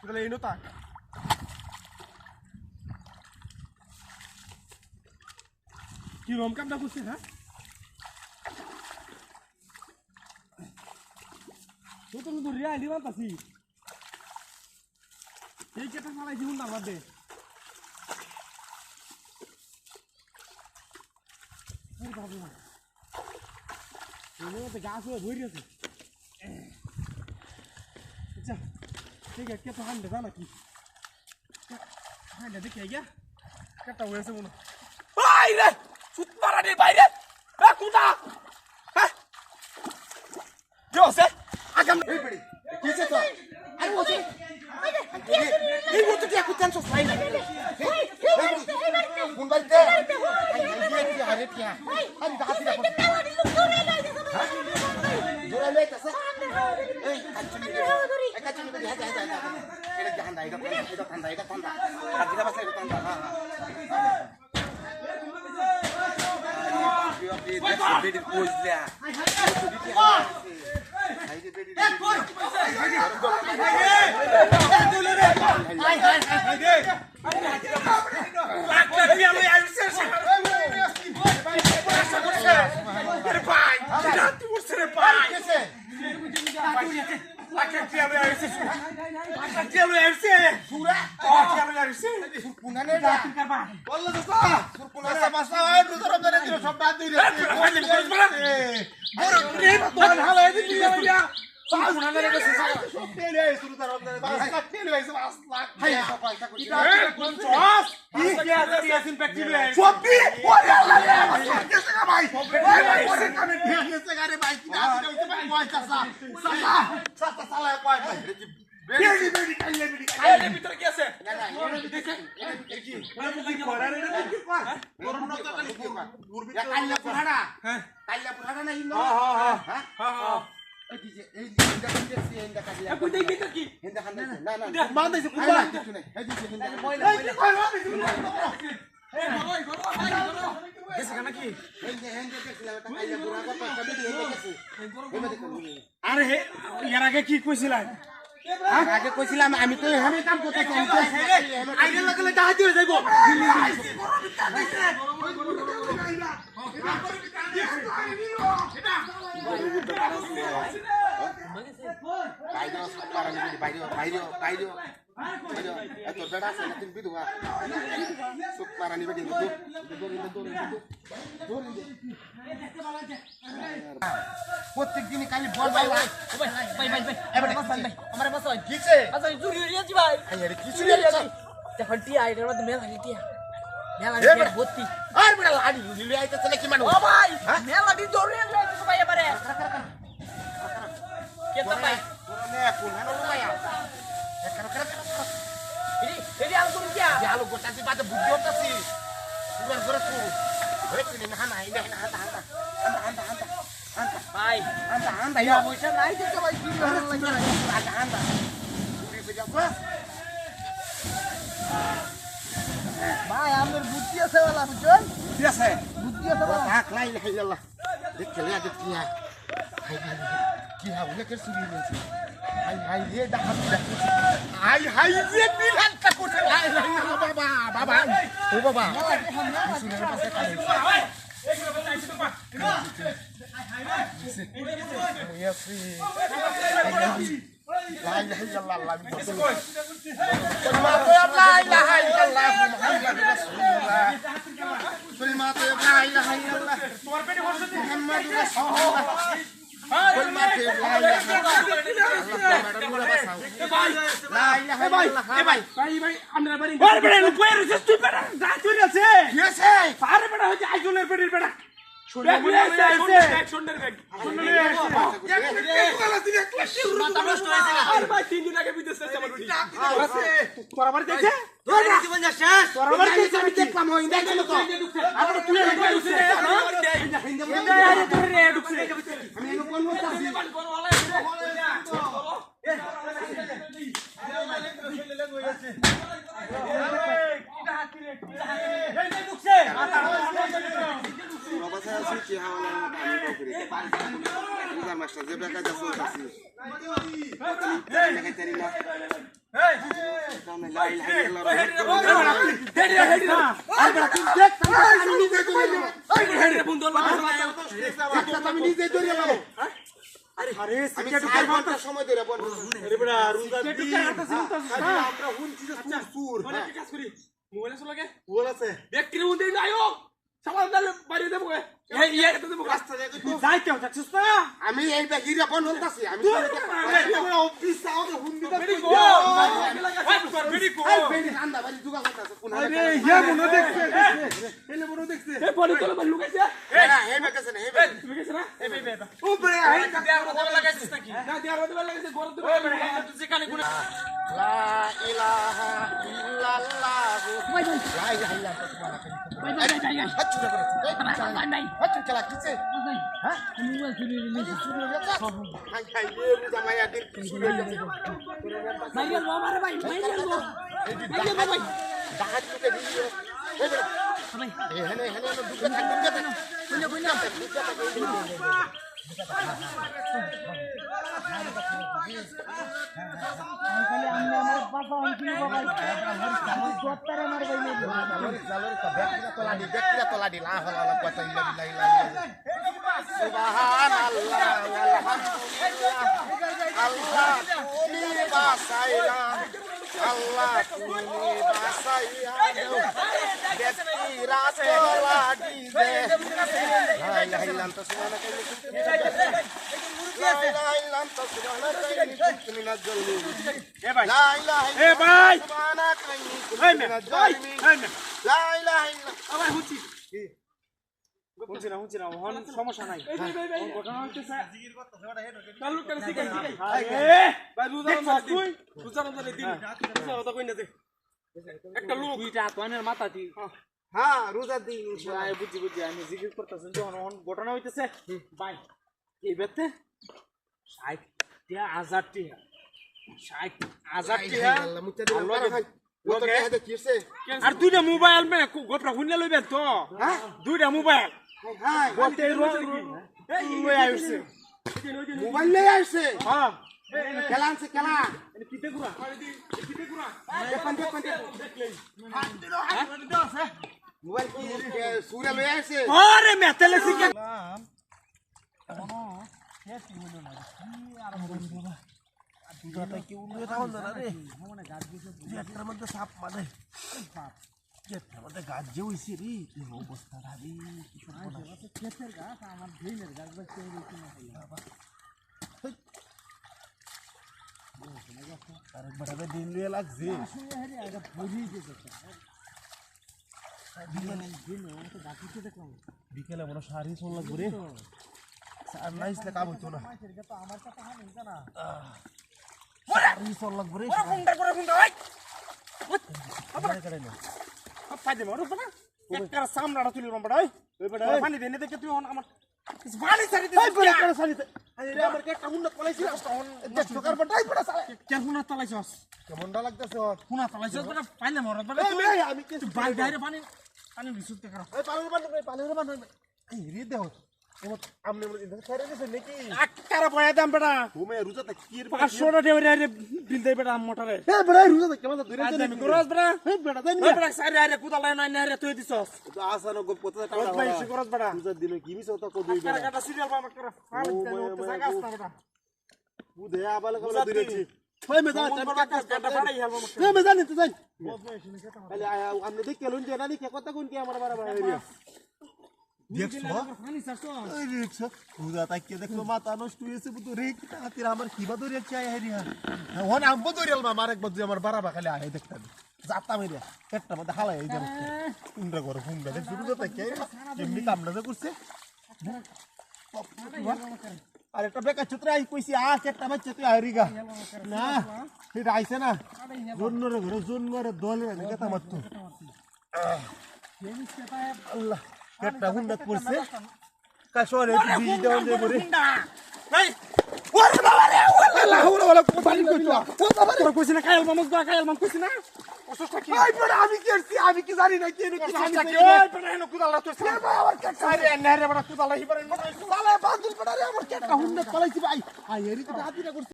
তাহলে এই নতা কি রম কামটা করছে হ্যাঁ তো তুমি তো রিয়া দিবা তাসি এই কেটা মালাই জীবন না বাদে আরে বাবা এই তো গাছ হয়ে ভরে আছে আচ্ছা ঠিক আছে কেটা হান্ডে জানা কি হান্ডে দেখে গিয়া কেটা হয়েছে মনে বাইরে সুত মারা দে বাইরে এ কুদা হ্যাঁ কি হচ্ছে আগাম এই পড়ি কিছে তো আরে ওছে এই মতো কি কুতান সব ফাইন কোন বাইতে এই কি আরে কি আরে দাঁতি রাখো জোরে লেতাছে এই কাচুনি বলি হাজা এটা জাহান দাইটা ঠান্ডা কাজিরা বাসা এটা ঠান্ডা হ্যাঁ দেখো বেডি কইলা হাইরে বেডি আরে ইয়ার আগে কি কইছিলাম আগে কইছিলাম আমি তো এখানে কাম করতেছি আইলে লাগলে ডাহাতি হয়ে যাইবো প্রত্যেক দিনই খালি বল ভাই ভাই ভাই ভাই আমার বাস ভাই কিছে আচ্ছা চুরি হইয়াছি ভাই আরে কি চুরি হইয়াছি তে হলটি আইডার মধ্যে মেলা হইটিয়া মেলা দিয়ে ভর্তি আর বড় লাড়ি লিলি আইতে চলে কি মানুষ ও ভাই মেলা দি দৌড়ে আইছে ভাই এবারে কে তো ভাই পুরনে কোন হেন ভাই এরি আলো করুন কিয়া আলো গোটাছি বাদে বুদ্ধি হতাছি পুরার করে কো হরে কি না না ইনা না anda ভাই anda ya পয়সা নাই তো ভাই কি লাগে anda চুরি পেজা কো ভাই আমার বুদ্ধি আছে वाला বুঝছেন কি আছে বুদ্ধি আছে ভাগ লাই ইল্লাল্লাহ দেখলে দেখতিয়া কি হবে কে চুরি হইছে হাই রে ডাহাত হাই রে বিধানটা কোটে লাই বাবা বাবা ও বাবা শুনে পাশে খালি এগুলো বলাইছি তো পা لا إله إلا الله الله لا إله إلا الله محمد رسول الله كل ما طيب لا إله إلا الله محمد رسول الله كل ما طيب لا إله لا إله إلا الله ভাই ভাই আমরা বাড়ি আর বেড়া কইর তুই বেড়া তুই আছে কি আছে আরে বেড়া হচ্ছে আইজনের পেটের বেড়া Hey! আমি নিজে ধরে নেব আরে সিকিউরিটি ঘন্টা সময় ধরে বল আরে বড় রুজা দি আমরা হুনছি যে সুর মানে কি কাজ করি মোবাইল আছে লাগে মোবাইল আছে ব্যক্তির মধ্যে যাইও সবাই দালে বাড়ি দেবো এই এটা দেবো রাস্তা দেখো তুই যাই কেউ যাচ্ছিস না আমি এই বাগিরা বন হলতাছি আমি অফিস আউকে হুন দিতে বেরি গো বেরি গো বেরি আন্দা বাড়ি দুগা করতাছে কোন আরে ইয়া মনো দেখছে এলে মনো দেখছে এ পলি তোলে বাড়ি লুকাইছে না হে বেকাছে না হে বেকাছে না এ বে ও বে আই দেয়ার মধ্যে লাগাইছিস নাকি না দেয়ার মধ্যে লাগাইছে ঘর তো তুই যেখানে কোন লা ইলাহা ইল্লাল্লাহ লা ইলাহা ইল্লাল্লাহ হাচ্চু খেলা কিছে হ্যাঁ মোবাইল চুরি নিয়ে চুরি হয়ে গেছে হাই হাই এ রুজা মায়া দিন চুরি হয়ে গেছে মাইয়াল বাবা রে ভাই মাইয়াল গো মাইয়াল ভাই ডাকাত কে দিও এই ভাই এ হেনে হেনে দুটো থাক দুটো থাক কইনা কইনা দুটো থাক খালি আমরা আমার বাবা হইছিল বাবা তোত্তারে মার ভাই জালরি তো ব্যক্তিরা তোলা দি লা হলা কত ইলা ইলা সুবহানাল্লাহ আলহামদুলিল্লাহ আল্লাহ তুমি বাসাইলা আল্লাহ তুমি বাসাইয়া ব্যক্তিরা তোলা দি দে লা ইলাহা ইল্লা আনতা সুবহানাকা লা ইলাহা ইল্লা আনতা সুবহানাকা ইন্নী কুনতু মিনাজ জালিমিন এ ভাই লা ইলাহা ইল্লা এ ভাই সুবহানাকা ইন্নী কুনতু মিনাজ জালিমিন লা ইলাহা ইল্লা আবার হুচি কি হুচি না হন সমস্যা নাই ঘটনা হইতেছে জিকির করতে ওটা হেড চালু করে শিখাই এ ভাই রোজা দিন কথা কই না দে একটা লোক দুইটা আতওয়ানের মাথা দি হ্যাঁ রোজা দিন ইনশাআল্লাহ বুঝি আমি জিকির করতেছেন যখন ঘটনা হইতেছে ভাই এই বেতে 60,000 টাকা 60,000 টাকা আর দুইটা মোবাইল মে গোপরা হুনলে লইবেন তো হ্যাঁ দুইটা মোবাইল হ্যাঁ গোটে লই আইছে মোবাইল লই আইছে হ্যাঁ খেলা আনছে খেলা এনে পিতে গুড়া দেখেন দেখলেই মোবাইল কি সুরা লই আইছে আরে মেতেলে শিখে কোন শেষ হইলো না কি আর বাবা দুটাটা কি উড়ে দাও না রে মানে গাছ দিছে একটার মধ্যে সাপ মানে সাপ কেটার মধ্যে গাছ যে হইছে রে কি অবস্থা রে কি শোনা আছে কেটের গাছ আমার ভেইনের গাছ বাচ্চা হইছে না বাবা আরে বড় দিন লিয়ে লাগছে আসলে আরে আগে ভরি গেছে বিকেলে বড় শাড়ি চল লাগবে রে আর নাইসলে কাম হইতো না আমার কথা হানি জানা শাড়ি চল লাগবে রে ফোনটা ওই আবার করে না ফাইদে মারো না একটার সামনাটা তুলি রম্বড়া ওই বড় পানি দেনে দেখে তুই আমার পানি ছাড়ি দে ওই বড় করে ছাড়ি দে আরে আমার একটা হুন্না তলাইছি দেখ সকার বড়াই বড় কে হুন্না তলাইছস কেমনটা লাগতেছে হুন্না তলাইছস বড় পানি মারো বড় আমি কি বাই ডাইরে পানি বিশুদ্ধ করা এই পানির বান এই রে দেও এমন আমনে মনে দিন সাইরে গেছে নাকি আকারা পয়া দাম বেটা ঘুমে রুজাতে কি 500 টাকা দেবে রে বিল দেই বেটা মোটরে এ বেটা রুজাতে কেমন ধরে যাবে আমি করস বেটা এই বেটা দেন বেটা সাইরে আরে কুদালাই নাই না তুই দিছস তো আসানো গো পতা টাকা ভাই সে করস বেটা রুজা দিলে কি মিছ তো কো দুই বেটা কাটা সিরিয়াল বাবা করা আর জায়গা আসনা বেটা বুদে আবালে কলা দিরেছি ওই মে যা কাটা বাড়াই হেলবো এ মে জানি তো যাই খালি আমনে দেখে লুন যে নানি কে কথা কোন কি আমার বাড়া এরিয়া দেখছো পানি ছাড়ছো এই দেখছো রোজা তাকে দেখলো মাথা নষ্ট হইছে বুতো রে কি তাতির আমার কিবা দরিয়া চাই এরিয়া হন আমবো দরিয়াল মা মারেক বদ আমার বাড়া খালি আহে দেখতা যাতা মেরে পেটটা মধ্যে হালাই এই যাবে কুন্ডা করে কুন্ডা দেখ রোজা তাকে কেমনি কামড়া যে করছে আর একটা বেকা ছুতরা আই কইছি আ কেটটা বাচ্চা তুই আইরিগা না এটা আইছে না জন্নরে ঘরে জন্নরে দলে না কথা মারতো আল্লাহ কেটটা হুন্ডা করছে কাশরে বিজ দেওয়া দে বরে এই ওরে বাবা রে ওলা ওলা পানি কইতো ও বাবা রে কইছ না কায়াল মাম কইছ না অসুস্থ কি এই বড় আমি কি জানি না কি অসুস্থ কি ওই বড় এনো কুদালা তো আমার কেট সারে নেরে বড় কুদালা হিবারে মনে সালে বাদুল বড় রে আমার কেটটা হুন্ডা কলাইছি ভাই আই এরি তো হাতিরা করছে